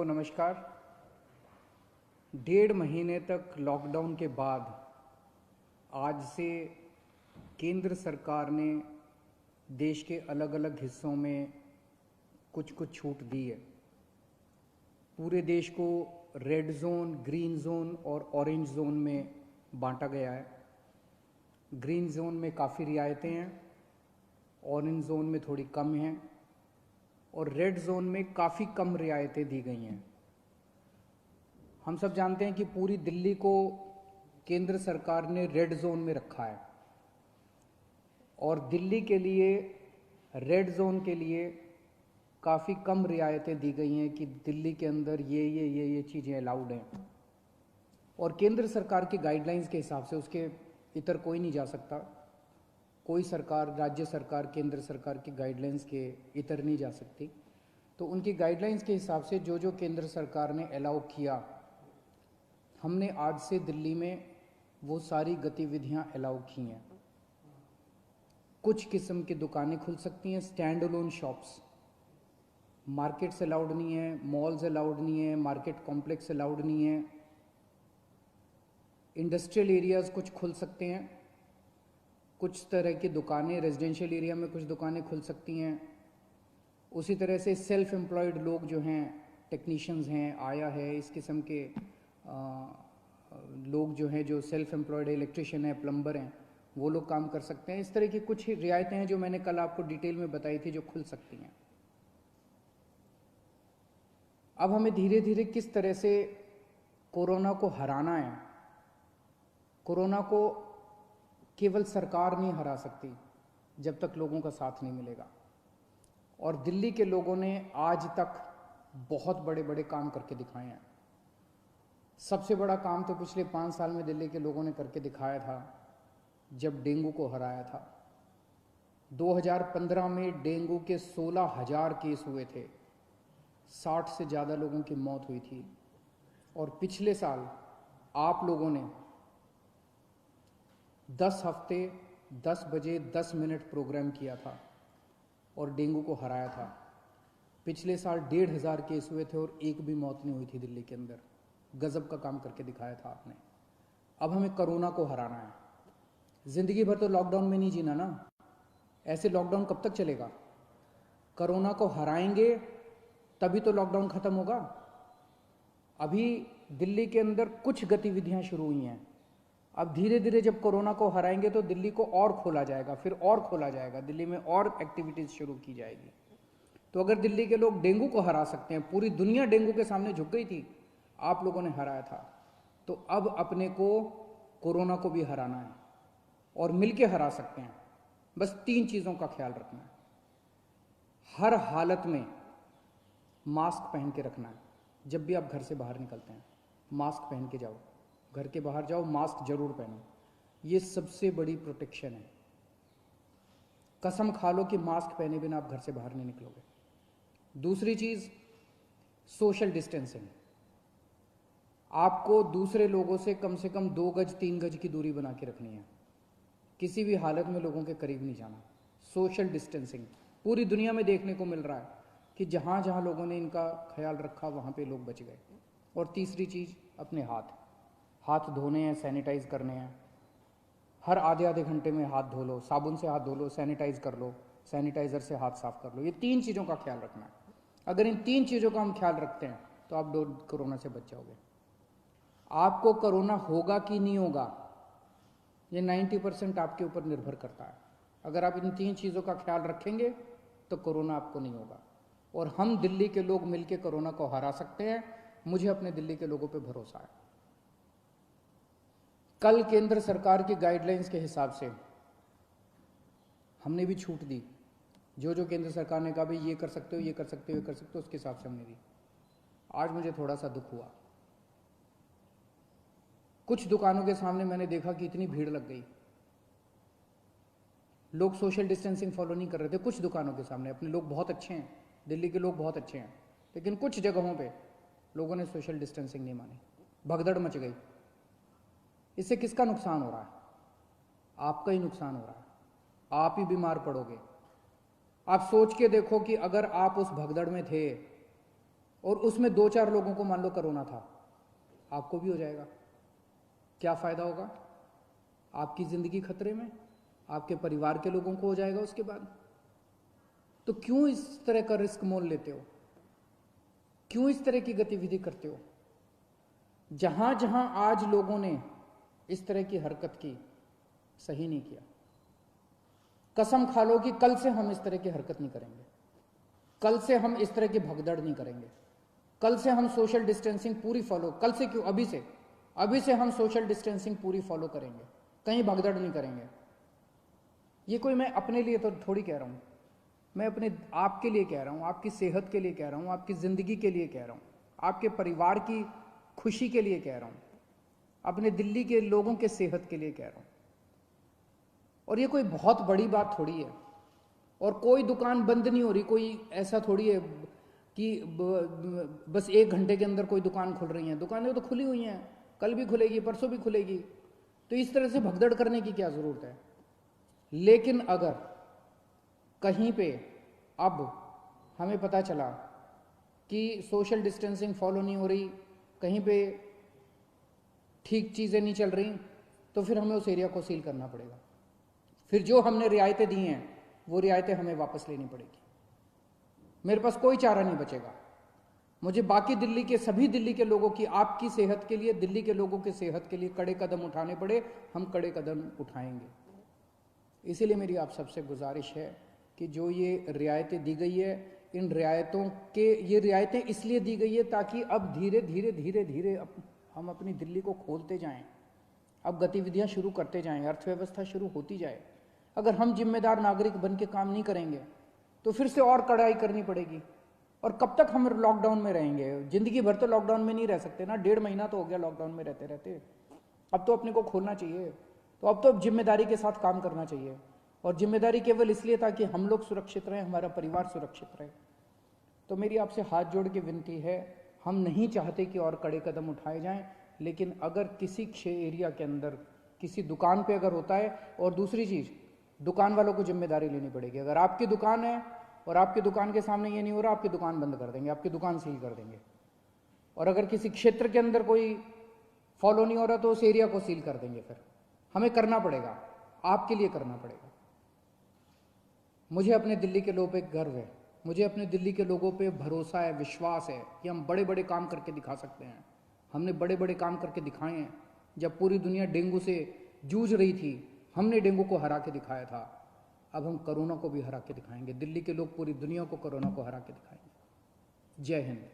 नमस्कार। 1.5 महीने तक लॉकडाउन के बाद आज से केंद्र सरकार ने देश के अलग अलग हिस्सों में कुछ कुछ छूट दी है। पूरे देश को रेड जोन, ग्रीन जोन और ऑरेंज जोन में बांटा गया है। ग्रीन जोन में काफ़ी रियायतें हैं, ऑरेंज जोन में थोड़ी कम हैं और रेड जोन में काफ़ी कम रियायतें दी गई हैं। हम सब जानते हैं कि पूरी दिल्ली को केंद्र सरकार ने रेड जोन में रखा है और दिल्ली के लिए रेड जोन के लिए काफ़ी कम रियायतें दी गई हैं कि दिल्ली के अंदर ये चीज़ें अलाउड हैं और केंद्र सरकार की गाइडलाइंस के हिसाब से उसके इतर कोई नहीं जा सकता। कोई सरकार, राज्य सरकार केंद्र सरकार की गाइडलाइंस के इतर नहीं जा सकती। तो उनकी गाइडलाइंस के हिसाब से जो जो केंद्र सरकार ने अलाउ किया, हमने आज से दिल्ली में वो सारी गतिविधियां अलाउ की हैं। कुछ किस्म की दुकानें खुल सकती हैं, stand alone shops. Markets allowed नहीं है, मॉल्स अलाउड नहीं है, मार्केट कॉम्प्लेक्स अलाउड नहीं है। इंडस्ट्रियल एरियाज कुछ खुल सकते हैं, कुछ तरह की दुकानें, रेजिडेंशियल एरिया में कुछ दुकानें खुल सकती हैं। उसी तरह से सेल्फ एम्प्लॉयड लोग जो हैं, टेक्नीशियंस हैं, आया है, इस किस्म के लोग जो हैं, जो सेल्फ एम्प्लॉयड है, इलेक्ट्रिशियन है, प्लम्बर हैं, वो लोग काम कर सकते हैं। इस तरह की कुछ रियायतें हैं जो मैंने कल आपको डिटेल में बताई थी, जो खुल सकती हैं। अब हमें धीरे धीरे किस तरह से कोरोना को हराना है। कोरोना को केवल सरकार नहीं हरा सकती जब तक लोगों का साथ नहीं मिलेगा। और दिल्ली के लोगों ने आज तक बहुत बड़े बड़े काम करके दिखाए हैं। सबसे बड़ा काम तो पिछले 5 साल में दिल्ली के लोगों ने करके दिखाया था जब डेंगू को हराया था। 2015 में डेंगू के 16,000 केस हुए थे, 60 से ज़्यादा लोगों की मौत हुई थी। और पिछले साल आप लोगों ने 10 हफ्ते 10 बजे 10 मिनट प्रोग्राम किया था और डेंगू को हराया था। पिछले साल 1,500 केस हुए थे और एक भी मौत नहीं हुई थी दिल्ली के अंदर। गजब का काम करके दिखाया था आपने। अब हमें कोरोना को हराना है। जिंदगी भर तो लॉकडाउन में नहीं जीना ना। ऐसे लॉकडाउन कब तक चलेगा? कोरोना को हराएंगे तभी तो लॉकडाउन खत्म होगा। अभी दिल्ली के अंदर कुछ गतिविधियां शुरू हुई हैं। अब धीरे धीरे जब कोरोना को हराएंगे तो दिल्ली को और खोला जाएगा, फिर और खोला जाएगा, दिल्ली में और एक्टिविटीज शुरू की जाएगी। तो अगर दिल्ली के लोग डेंगू को हरा सकते हैं, पूरी दुनिया डेंगू के सामने झुक गई थी, आप लोगों ने हराया था, तो अब अपने को कोरोना को भी हराना है और मिलके हरा सकते हैं। बस 3 चीज़ों का ख्याल रखना है। हर हालत में मास्क पहन के रखना है। जब भी आप घर से बाहर निकलते हैं मास्क पहन के जाओ। घर के बाहर जाओ, मास्क जरूर पहनो। ये सबसे बड़ी प्रोटेक्शन है। कसम खा लो कि मास्क पहने बिना आप घर से बाहर नहीं निकलोगे। दूसरी चीज़, सोशल डिस्टेंसिंग। आपको दूसरे लोगों से कम 2 गज 3 गज की दूरी बना के रखनी है। किसी भी हालत में लोगों के करीब नहीं जाना। सोशल डिस्टेंसिंग पूरी दुनिया में देखने को मिल रहा है कि जहाँ जहाँ लोगों ने इनका ख्याल रखा वहाँ पे लोग बच गए। और तीसरी चीज़, अपने हाथ धोने हैं, सैनिटाइज करने हैं। हर आधे घंटे में हाथ धो लो, साबुन से हाथ धो लो, सैनिटाइज कर लो, सैनिटाइजर से हाथ साफ कर लो। ये 3 चीज़ों का ख्याल रखना है। अगर इन 3 चीज़ों का हम ख्याल रखते हैं तो आप कोरोना से बच जाओगे। आपको कोरोना होगा कि नहीं होगा, ये 90% आपके ऊपर निर्भर करता है। अगर आप इन 3 चीज़ों का ख्याल रखेंगे तो कोरोना आपको नहीं होगा। और हम दिल्ली के लोग मिलकर कोरोना को हरा सकते हैं। मुझे अपने दिल्ली के लोगों पे भरोसा है। कल केंद्र सरकार की गाइडलाइंस के हिसाब से हमने भी छूट दी। जो जो केंद्र सरकार ने कहा भाई ये कर सकते हो, ये कर सकते हो, ये कर सकते हो, उसके हिसाब से हमने दी। आज मुझे थोड़ा सा दुख हुआ। कुछ दुकानों के सामने मैंने देखा कि इतनी भीड़ लग गई। लोग सोशल डिस्टेंसिंग फॉलो नहीं कर रहे थे। कुछ दुकानों के सामने अपने लोग बहुत अच्छे हैं, दिल्ली के लोग बहुत अच्छे हैं, लेकिन कुछ जगहों पे लोगों ने सोशल डिस्टेंसिंग नहीं मानी। भगदड़ मच गई। इससे किसका नुकसान हो रहा है? आपका ही नुकसान हो रहा है। आप ही बीमार पड़ोगे। आप सोच के देखो कि अगर आप उस भगदड़ में थे और उसमें 2-4 लोगों को मान लो कोरोना था, आपको भी हो जाएगा, क्या फायदा होगा? आपकी जिंदगी खतरे में, आपके परिवार के लोगों को हो जाएगा उसके बाद। तो क्यों इस तरह का रिस्क मोल लेते हो? क्यों इस तरह की गतिविधि करते हो? जहां जहां आज लोगों ने इस तरह की हरकत की, सही नहीं किया। कसम खा लो कि कल से हम इस तरह की हरकत नहीं करेंगे, कल से हम इस तरह की भगदड़ नहीं करेंगे, कल से हम सोशल डिस्टेंसिंग पूरी फॉलो, कल से क्यों, अभी से हम सोशल डिस्टेंसिंग पूरी फॉलो करेंगे, कहीं भगदड़ नहीं करेंगे। ये कोई मैं अपने लिए तो थोड़ी कह रहा हूं, मैं अपने आपके लिए कह रहा हूं, आपकी सेहत के लिए कह रहा हूं, आपकी जिंदगी के लिए कह रहा हूं, आपके परिवार की खुशी के लिए कह रहा हूं, अपने दिल्ली के लोगों के सेहत के लिए कह रहा हूं। और ये कोई बहुत बड़ी बात थोड़ी है, और कोई दुकान बंद नहीं हो रही, कोई ऐसा थोड़ी है कि बस 1 घंटे के अंदर कोई दुकान खुल रही है। दुकानें तो खुली हुई हैं, कल भी खुलेगी, परसों भी खुलेगी, तो इस तरह से भगदड़ करने की क्या जरूरत है? लेकिन अगर कहीं पे अब हमें पता चला कि सोशल डिस्टेंसिंग फॉलो नहीं हो रही, कहीं पे ठीक चीज़ें नहीं चल रही, तो फिर हमें उस एरिया को सील करना पड़ेगा। फिर जो हमने रियायतें दी हैं वो रियायतें हमें वापस लेनी पड़ेगी। मेरे पास कोई चारा नहीं बचेगा। मुझे बाकी दिल्ली के, सभी दिल्ली के लोगों की, आपकी सेहत के लिए, दिल्ली के लोगों की सेहत के लिए कड़े कदम उठाने पड़े, हम कड़े कदम उठाएंगे। इसीलिए मेरी आप सबसे गुजारिश है कि जो ये रियायतें दी गई है, इन रियायतों के, ये रियायतें इसलिए दी गई है ताकि अब धीरे धीरे धीरे धीरे हम अपनी दिल्ली को खोलते जाएं, अब गतिविधियां शुरू करते जाएं, अर्थव्यवस्था शुरू होती जाए। अगर हम जिम्मेदार नागरिक बन के काम नहीं करेंगे तो फिर से और कड़ाई करनी पड़ेगी। और कब तक हम लॉकडाउन में रहेंगे? जिंदगी भर तो लॉकडाउन में नहीं रह सकते ना, 1.5 महीना तो हो गया लॉकडाउन में रहते रहते। अब तो अपने को खोलना चाहिए, तो अब तो जिम्मेदारी के साथ काम करना चाहिए। और जिम्मेदारी केवल इसलिए ताकि हम लोग सुरक्षित रहें, हमारा परिवार सुरक्षित रहे। तो मेरी आपसे हाथ जोड़ के विनती है, हम नहीं चाहते कि और कड़े कदम उठाए जाएं, लेकिन अगर किसी एरिया के अंदर किसी दुकान पे अगर होता है, और दूसरी चीज़, दुकान वालों को जिम्मेदारी लेनी पड़ेगी। अगर आपकी दुकान है और आपकी दुकान के सामने ये नहीं हो रहा, आपकी दुकान बंद कर देंगे, आपकी दुकान सील कर देंगे। और अगर किसी क्षेत्र के अंदर कोई फॉलो नहीं हो रहा तो उस एरिया को सील कर देंगे। फिर हमें करना पड़ेगा, आपके लिए करना पड़ेगा। मुझे अपने दिल्ली के लोगों पे गर्व है, मुझे अपने दिल्ली के लोगों पे भरोसा है, विश्वास है कि हम बड़े बड़े काम करके दिखा सकते हैं। हमने बड़े बड़े काम करके दिखाए हैं। जब पूरी दुनिया डेंगू से जूझ रही थी, हमने डेंगू को हरा के दिखाया था। अब हम कोरोना को भी हरा के दिखाएंगे। दिल्ली के लोग पूरी दुनिया को कोरोना को हरा के दिखाएंगे। जय हिंद।